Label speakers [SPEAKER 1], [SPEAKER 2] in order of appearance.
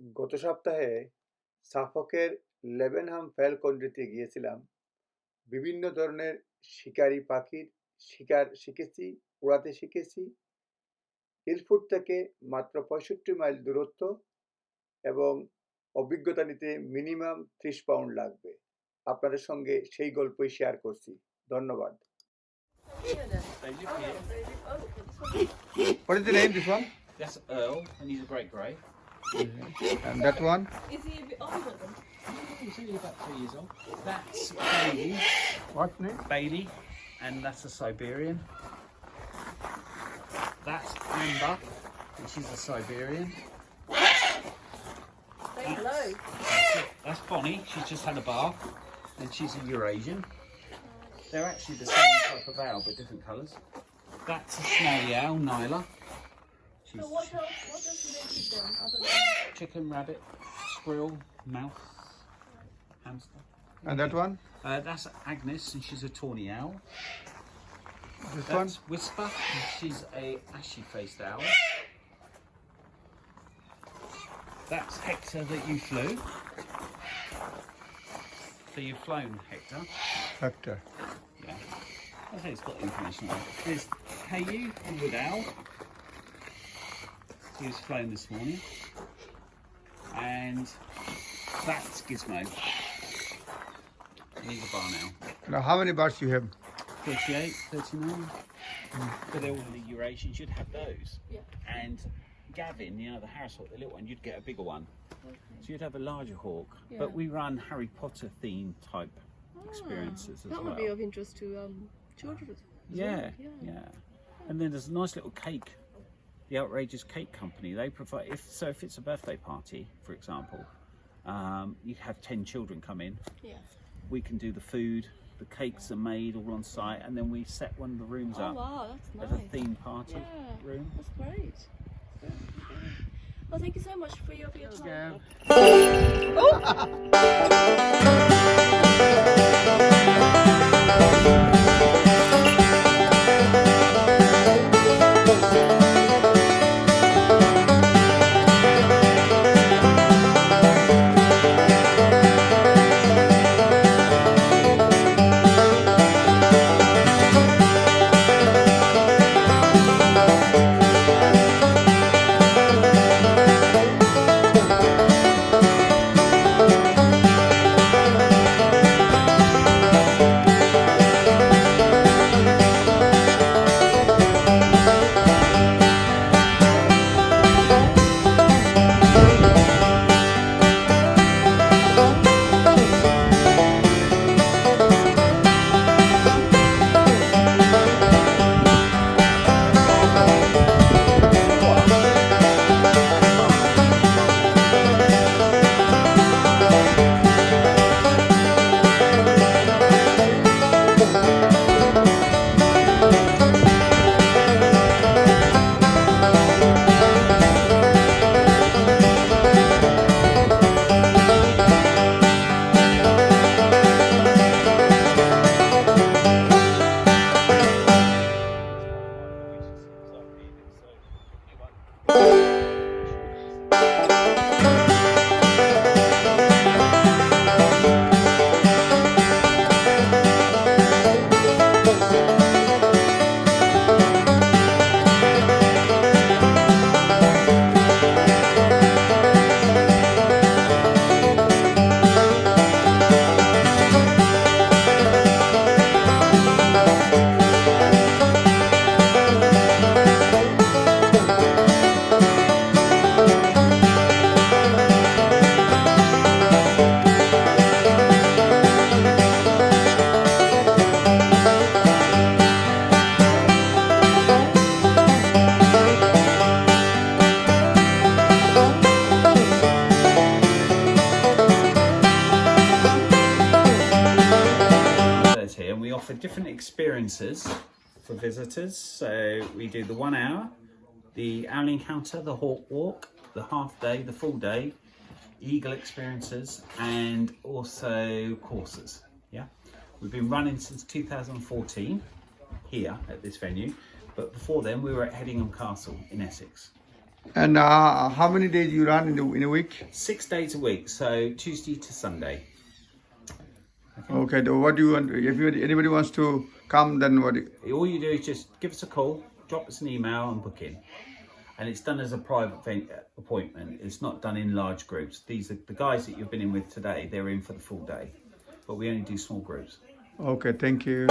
[SPEAKER 1] গত সপ্তাহে সাফকের লেভেনহাম ফ্যালকনরিতে গিয়েছিলাম। বিভিন্ন ধরনের শিকারি পাখির শিকার শিখেছি, উড়াতে শিখেছি। ইলফুট থেকে মাত্র 65 মাইল দূরত্ব এবং অভিজ্ঞতা নিতে মিনিমাম 30 পাউন্ড লাগবে। আপনাদের সঙ্গে সেই গল্পই শেয়ার করছি। ধন্যবাদ। What is the name, this one?
[SPEAKER 2] That's Earl, and he's a great grey.
[SPEAKER 1] And that one?
[SPEAKER 3] Is he a bit older than?
[SPEAKER 2] He's only about 3 years old. That's Bailey,
[SPEAKER 1] What's name?
[SPEAKER 2] Bailey, and that's a Siberian. That's Amber, and she's a Siberian.
[SPEAKER 3] Say hello.
[SPEAKER 2] That's Bonnie, she's just had a bath, and she's a Eurasian. They're actually the same type of owl, but different colours. That's a snowy owl, Nyla. She's
[SPEAKER 3] So what does the eat then? Other than
[SPEAKER 2] chicken, rabbit, squirrel, mouse, hamster.
[SPEAKER 1] And that one?
[SPEAKER 2] That's Agnes, and she's a tawny owl.
[SPEAKER 1] This one?
[SPEAKER 2] That's Whisper, and she's a ashy-faced owl. That's Hector that you flew. So you've flown Hector.
[SPEAKER 1] Hector.
[SPEAKER 2] Yeah. I think it's got information on it. There's Caillou, the wood owl. He was flown this morning. And that's Gizmo. And he's a barn owl.
[SPEAKER 1] Now, how many birds you have?
[SPEAKER 2] 38, 39. But they're all the Eurasians, you'd have those.
[SPEAKER 3] Yeah.
[SPEAKER 2] And Gavin, you know, the Harris hawk, the little one, you'd get a bigger one.
[SPEAKER 3] Okay.
[SPEAKER 2] So you'd have a larger hawk.
[SPEAKER 3] Yeah.
[SPEAKER 2] But we run Harry Potter theme type experiences as
[SPEAKER 3] That
[SPEAKER 2] well.
[SPEAKER 3] would be of interest to children as
[SPEAKER 2] Yeah,
[SPEAKER 3] well.
[SPEAKER 2] yeah. And then there's a nice little cake, the Outrageous Cake Company. They provide, if it's a birthday party, for example, you have 10 children come in.
[SPEAKER 3] Yeah.
[SPEAKER 2] We can do the food, the cakes are made all on site, and then we set one of the rooms
[SPEAKER 3] Oh
[SPEAKER 2] up
[SPEAKER 3] wow, that's
[SPEAKER 2] as
[SPEAKER 3] nice.
[SPEAKER 2] a theme party
[SPEAKER 3] Yeah.
[SPEAKER 2] room.
[SPEAKER 3] That's great. Well, thank you so much for your time.
[SPEAKER 2] offer different experiences for visitors. So we do the 1 hour, the owl encounter, the hawk walk, the half day, the full day, eagle experiences, and also courses. Yeah, we've been running since 2014 here at this venue, but before then we were at Hedingham Castle in Essex.
[SPEAKER 1] And how many days you run in a week?
[SPEAKER 2] 6 days a week, so Tuesday to Sunday.
[SPEAKER 1] Okay. What do you want? If anybody wants to come, then what?
[SPEAKER 2] All you do is just give us a call, drop us an email and book in. And it's done as a private appointment. It's not done in large groups. These are the guys that you've been in with today. They're in for the full day, but we only do small groups.
[SPEAKER 1] Okay. Thank you.